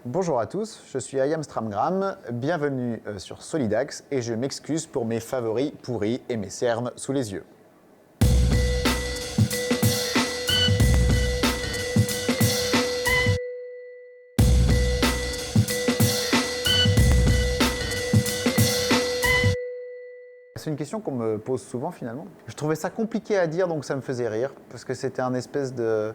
Bonjour à tous, je suis Ayam Stramgram, bienvenue sur Solidax et je m'excuse pour mes favoris pourris et mes cernes sous les yeux. C'est une question qu'on me pose souvent finalement. Je trouvais ça compliqué à dire donc ça me faisait rire parce que c'était un espèce de...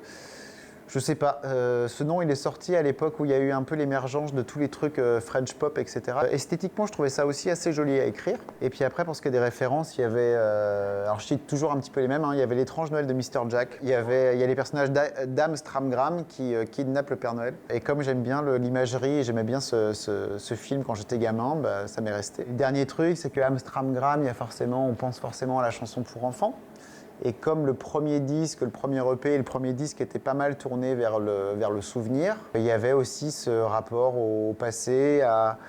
Je sais pas, ce nom il est sorti à l'époque où il y a eu un peu l'émergence de tous les trucs French pop, etc. Esthétiquement, je trouvais ça aussi assez joli à écrire. Et puis après, pour ce qui est des références, il y avait, alors je cite toujours un petit peu les mêmes, hein, il y avait l'étrange Noël de Mr. Jack, il y a les personnages d'Am Stramgram qui kidnappent le Père Noël. Et comme j'aime bien l'imagerie et j'aimais bien ce film quand j'étais gamin, bah, ça m'est resté. Le dernier truc, c'est que Am Stramgram, on pense forcément à la chanson pour enfants. Et comme le premier disque, le premier EP et le premier disque étaient pas mal tournés vers le souvenir, il y avait aussi ce rapport au passé, à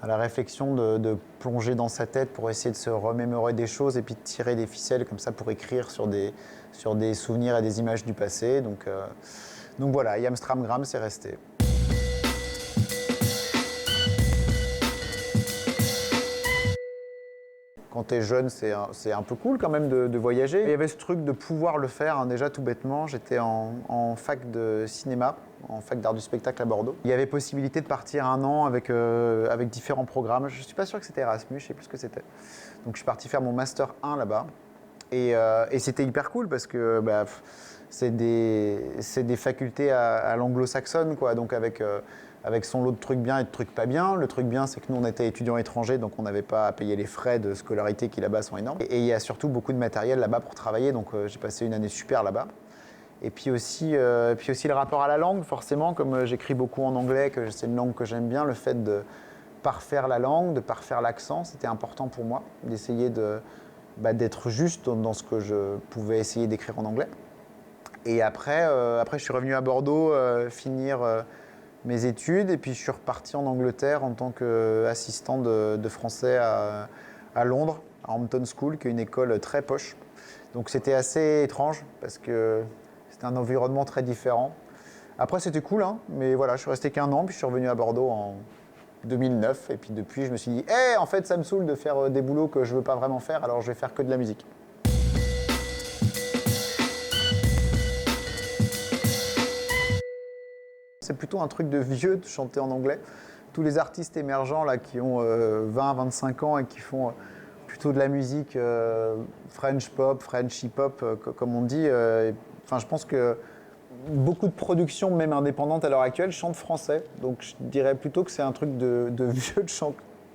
la réflexion de plonger dans sa tête pour essayer de se remémorer des choses et puis de tirer des ficelles comme ça pour écrire sur des souvenirs et des images du passé. Donc voilà, Ayam Stramgram, c'est resté. Quand tu es jeune, c'est un peu cool quand même de voyager. Il y avait ce truc de pouvoir le faire, hein, déjà tout bêtement. J'étais en fac de cinéma, en fac d'art du spectacle à Bordeaux. Il y avait possibilité de partir un an avec différents programmes. Je ne suis pas sûr que c'était Erasmus, je ne sais plus ce que c'était. Donc je suis parti faire mon Master 1 là-bas. Et c'était hyper cool parce que bah, c'est des facultés à l'anglo-saxonne, quoi. Donc avec son lot de trucs bien et de trucs pas bien. Le truc bien, c'est que nous, on était étudiants étrangers, donc on n'avait pas à payer les frais de scolarité qui, là-bas, sont énormes. Et il y a surtout beaucoup de matériel là-bas pour travailler, donc j'ai passé une année super là-bas. Et puis aussi le rapport à la langue, forcément, comme j'écris beaucoup en anglais, que c'est une langue que j'aime bien, le fait de parfaire la langue, de parfaire l'accent, c'était important pour moi, d'essayer d'être juste dans ce que je pouvais essayer d'écrire en anglais. Et après, je suis revenu à Bordeaux finir mes études, et puis je suis reparti en Angleterre en tant qu'assistant de français à Londres, à Hampton School, qui est une école très poche. Donc c'était assez étrange parce que c'était un environnement très différent. Après c'était cool, hein, mais voilà, je suis resté qu'1 an, puis je suis revenu à Bordeaux en 2009, et puis depuis je me suis dit hey, en fait ça me saoule de faire des boulots que je veux pas vraiment faire, alors je vais faire que de la musique. C'est plutôt un truc de vieux de chanter en anglais. Tous les artistes émergents là, qui ont 20-25 ans et qui font plutôt de la musique French pop, French hip-hop, comme on dit. Je pense que beaucoup de productions, même indépendantes à l'heure actuelle, chantent français. Donc je dirais plutôt que c'est un truc de vieux de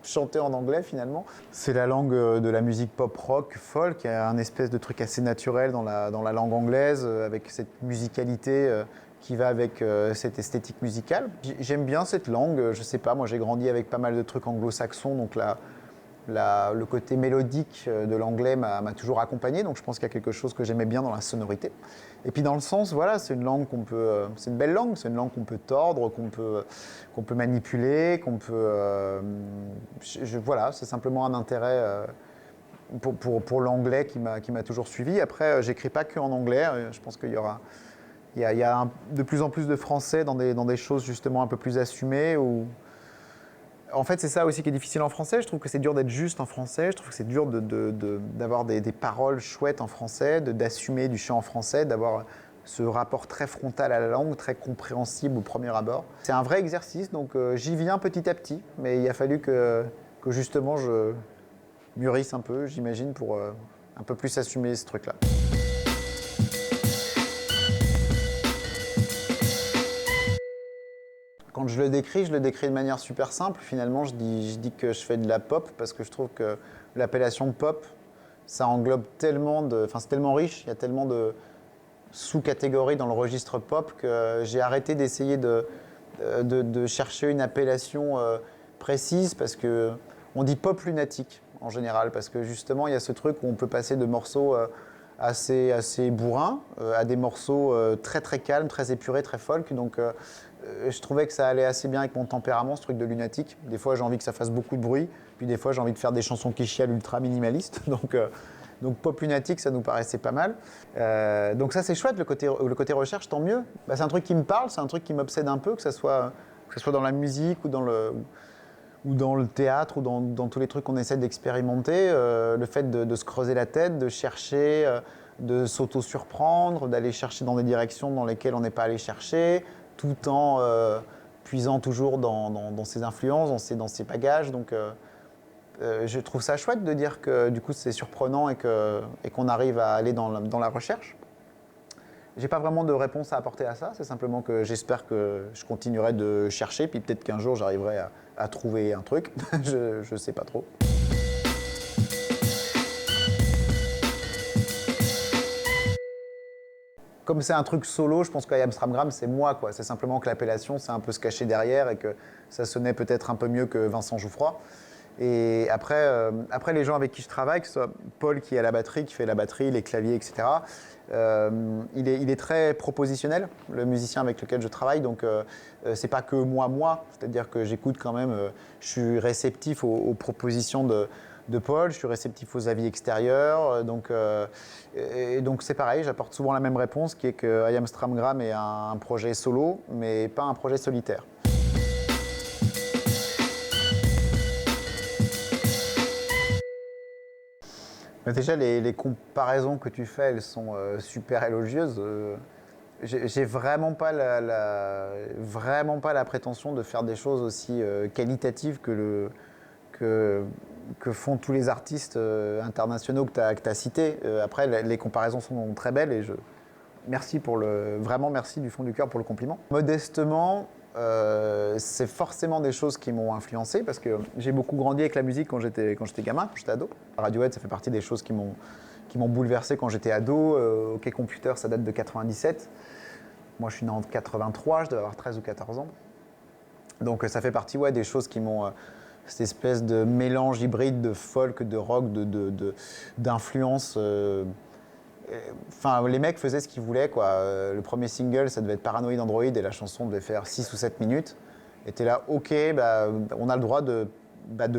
chanter en anglais finalement. C'est la langue de la musique pop-rock, folk, il y a un espèce de truc assez naturel dans la langue anglaise, avec cette musicalité qui va avec cette esthétique musicale. J'aime bien cette langue, je sais pas, moi j'ai grandi avec pas mal de trucs anglo-saxons, donc le côté mélodique de l'anglais m'a toujours accompagné, donc je pense qu'il y a quelque chose que j'aimais bien dans la sonorité. Et puis dans le sens, voilà, c'est une langue c'est une belle langue, c'est une langue qu'on peut tordre, qu'on peut manipuler, voilà, c'est simplement un intérêt pour l'anglais qui m'a toujours suivi. Après, j'écris pas que en anglais, je pense qu'il y aura... Il y a de plus en plus de français dans des choses justement un peu plus assumées. En fait, c'est ça aussi qui est difficile en français. Je trouve que c'est dur d'être juste en français. Je trouve que c'est dur d'avoir des paroles chouettes en français, d'assumer du chant en français, d'avoir ce rapport très frontal à la langue, très compréhensible au premier abord. C'est un vrai exercice, donc j'y viens petit à petit. Mais il a fallu que justement je mûrisse un peu, j'imagine, pour un peu plus assumer ce truc-là. Quand je le décris de manière super simple. Finalement, je dis que je fais de la pop parce que je trouve que l'appellation pop, ça englobe c'est tellement riche, il y a tellement de sous-catégories dans le registre pop que j'ai arrêté d'essayer de chercher une appellation précise parce que on dit pop lunatique en général parce que justement, il y a ce truc où on peut passer de morceaux assez bourrin à des morceaux très très calmes, très épurés, très folk. Donc je trouvais que ça allait assez bien avec mon tempérament, ce truc de lunatique. Des fois, j'ai envie que ça fasse beaucoup de bruit, puis des fois, j'ai envie de faire des chansons qui chialent ultra minimalistes. Donc pop lunatique, ça nous paraissait pas mal. Donc ça, c'est chouette, le côté recherche, tant mieux. C'est un truc qui me parle, c'est un truc qui m'obsède un peu, que ça soit que ce soit dans la musique ou dans le théâtre ou dans tous les trucs qu'on essaie d'expérimenter, le fait de se creuser la tête, de chercher, de s'auto-surprendre, d'aller chercher dans des directions dans lesquelles on n'est pas allé chercher, tout en puisant toujours dans ses influences, dans ses bagages. Donc je trouve ça chouette de dire que du coup c'est surprenant et qu'on arrive à aller dans la recherche. J'ai pas vraiment de réponse à apporter à ça, c'est simplement que j'espère que je continuerai de chercher, puis peut-être qu'un jour j'arriverai à trouver un truc, je sais pas trop. Comme c'est un truc solo, je pense qu'I Am Stramgram, c'est moi, quoi. C'est simplement que l'appellation, c'est un peu se cacher derrière et que ça sonnait peut-être un peu mieux que Vincent Jouffroy. Et après, les gens avec qui je travaille, que ce soit Paul qui est à la batterie, qui fait la batterie, les claviers, etc., il est très propositionnel, le musicien avec lequel je travaille. Donc, c'est pas que moi. C'est-à-dire que j'écoute quand même, je suis réceptif aux propositions de Paul, je suis réceptif aux avis extérieurs. Donc c'est pareil, j'apporte souvent la même réponse, qui est que I Am Stramgram est un projet solo, mais pas un projet solitaire. Mais déjà, les comparaisons que tu fais, elles sont super élogieuses. J'ai vraiment pas la prétention de faire des choses aussi qualitatives que font tous les artistes internationaux que tu as cités. Après, les comparaisons sont très belles et vraiment merci du fond du cœur pour le compliment. Modestement, c'est forcément des choses qui m'ont influencé parce que j'ai beaucoup grandi avec la musique quand j'étais gamin, quand j'étais ado. Radiohead, ça fait partie des choses qui m'ont bouleversé quand j'étais ado. OK Computer, ça date de 97. Moi, je suis né en 83, je devais avoir 13 ou 14 ans. Donc ça fait partie des choses qui m'ont... cette espèce de mélange hybride de folk, de rock, d'influence. Enfin, les mecs faisaient ce qu'ils voulaient, quoi. Le premier single, ça devait être Paranoid Android et la chanson devait faire 6 ou 7 minutes. Et t'es là, OK, on a le droit de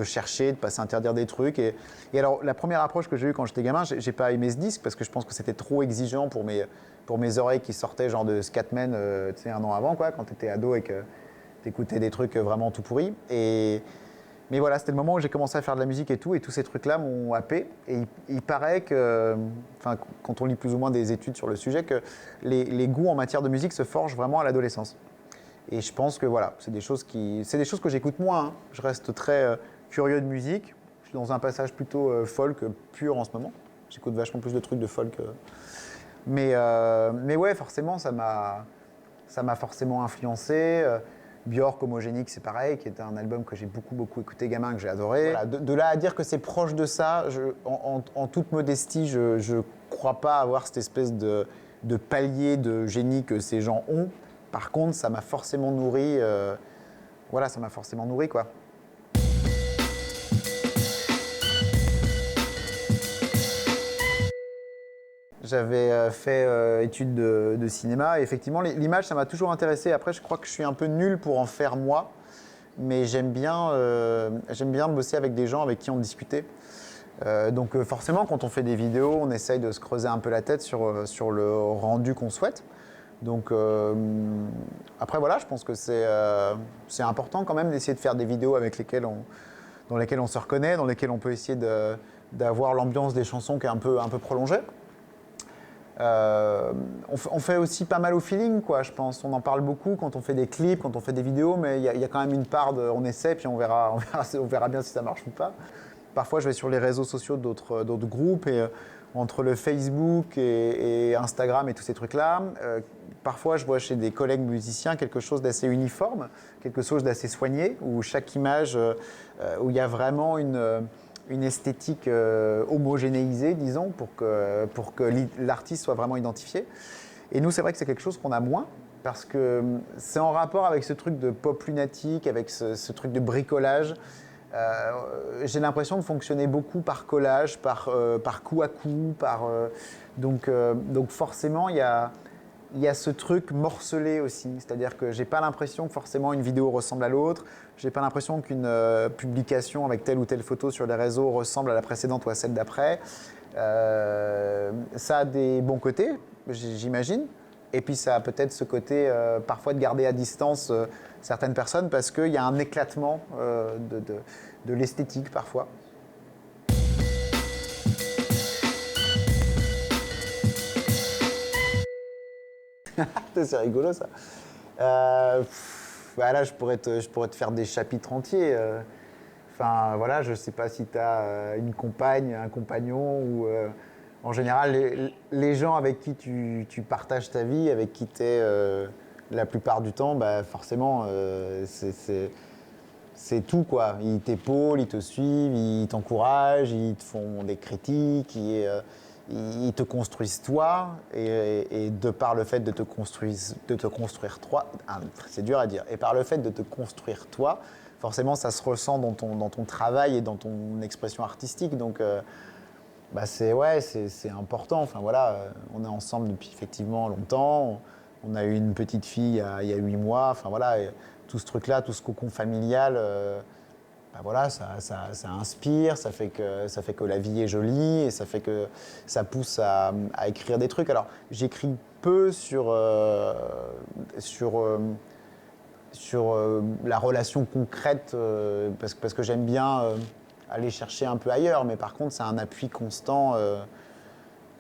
chercher, de pas s'interdire des trucs. Et alors, la première approche que j'ai eue quand j'étais gamin, j'ai pas aimé ce disque parce que je pense que c'était trop exigeant pour mes oreilles qui sortaient genre de Scatman, tu sais, un an avant, quoi, quand t'étais ado et que t'écoutais des trucs vraiment tout pourris. Mais voilà, c'était le moment où j'ai commencé à faire de la musique et tous ces trucs-là m'ont happé. Et il paraît que, quand on lit plus ou moins des études sur le sujet, que les goûts en matière de musique se forgent vraiment à l'adolescence. Et je pense que voilà, c'est des choses que j'écoute moins. Hein. Je reste très curieux de musique. Je suis dans un passage plutôt folk pur en ce moment. J'écoute vachement plus de trucs de folk. Mais ouais, forcément, ça m'a forcément influencé. Björk, Homogenic, c'est pareil, qui était un album que j'ai beaucoup écouté gamin, que j'ai adoré. Voilà, de là à dire que c'est proche de ça, en toute modestie, je crois pas avoir cette espèce de palier de génie que ces gens ont. Par contre, ça m'a forcément nourri, quoi. J'avais fait études de cinéma et effectivement l'image ça m'a toujours intéressé. Après je crois que je suis un peu nul pour en faire moi, mais j'aime bien bosser avec des gens avec qui on discutait. Donc forcément quand on fait des vidéos on essaye de se creuser un peu la tête sur le rendu qu'on souhaite. Donc après voilà, je pense que c'est important quand même d'essayer de faire des vidéos dans lesquelles on se reconnaît, dans lesquelles on peut essayer d'avoir l'ambiance des chansons qui est un peu prolongée. On fait aussi pas mal au feeling, quoi, je pense. On en parle beaucoup quand on fait des clips, quand on fait des vidéos, mais il y a quand même une part on essaie, puis on verra bien si ça marche ou pas. Parfois, je vais sur les réseaux sociaux d'autres groupes, et entre le Facebook et Instagram et tous ces trucs-là, parfois, je vois chez des collègues musiciens quelque chose d'assez uniforme, quelque chose d'assez soigné, où chaque image, où il y a vraiment une esthétique homogénéisée, disons, pour que l'artiste soit vraiment identifié. Et nous, c'est vrai que c'est quelque chose qu'on a moins, parce que c'est en rapport avec ce truc de pop lunatique, avec ce truc de bricolage. J'ai l'impression de fonctionner beaucoup par collage, par coup à coup, donc forcément, il y a ce truc morcelé aussi, c'est-à-dire que j'ai pas l'impression que forcément une vidéo ressemble à l'autre, j'ai pas l'impression qu'une publication avec telle ou telle photo sur les réseaux ressemble à la précédente ou à celle d'après. Ça a des bons côtés, j'imagine, et puis ça a peut-être ce côté parfois de garder à distance certaines personnes parce qu'il y a un éclatement de l'esthétique parfois. C'est rigolo ça. Là, je pourrais te faire des chapitres entiers. Enfin, voilà, je sais pas si tu as une compagne, un compagnon ou en général les gens avec qui tu partages ta vie, avec qui tu es la plupart du temps, bah, forcément, c'est tout quoi. Ils t'épaulent, ils te suivent, ils t'encouragent, ils te font des critiques, ils te construisent toi et de par le fait de te construire toi, c'est dur à dire, et par le fait de te construire toi, forcément ça se ressent dans ton travail et dans ton expression artistique. Donc bah c'est important. Enfin voilà, on est ensemble depuis effectivement longtemps. On a eu une petite fille il y a 8 mois. Enfin voilà, et tout ce truc-là, tout ce cocon familial, bah voilà, ça inspire, ça fait que la vie est jolie et ça fait que ça pousse à écrire des trucs. Alors j'écris peu sur la relation concrète parce que j'aime bien aller chercher un peu ailleurs, mais par contre c'est un appui constant.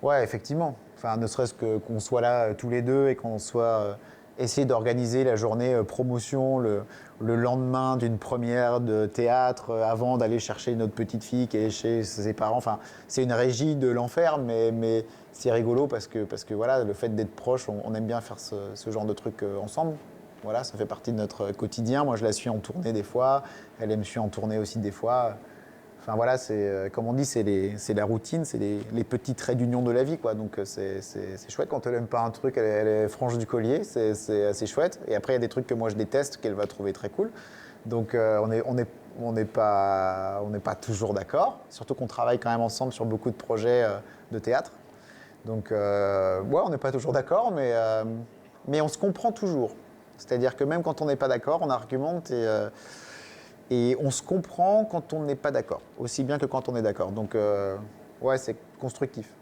Ouais, effectivement. Enfin, ne serait-ce qu'on soit là tous les deux et qu'on soit essayer d'organiser la journée promotion le lendemain d'une première de théâtre avant d'aller chercher notre petite fille qui est chez ses parents. Enfin, c'est une régie de l'enfer, mais c'est rigolo parce que voilà, le fait d'être proche, on aime bien faire ce genre de trucs ensemble. Voilà, ça fait partie de notre quotidien. Moi, je la suis en tournée des fois, elle me suit en tournée aussi des fois. Enfin voilà, c'est comme on dit, c'est la routine, c'est les petits traits d'union de la vie, quoi. Donc c'est chouette quand elle aime pas un truc, elle est franche du collier, c'est assez chouette. Et après il y a des trucs que moi je déteste qu'elle va trouver très cool. Donc on n'est pas toujours d'accord. Surtout qu'on travaille quand même ensemble sur beaucoup de projets de théâtre. Donc ouais, on n'est pas toujours d'accord, mais on se comprend toujours. C'est-à-dire que même quand on n'est pas d'accord, on argumente et on se comprend quand on n'est pas d'accord, aussi bien que quand on est d'accord. Donc, ouais, c'est constructif.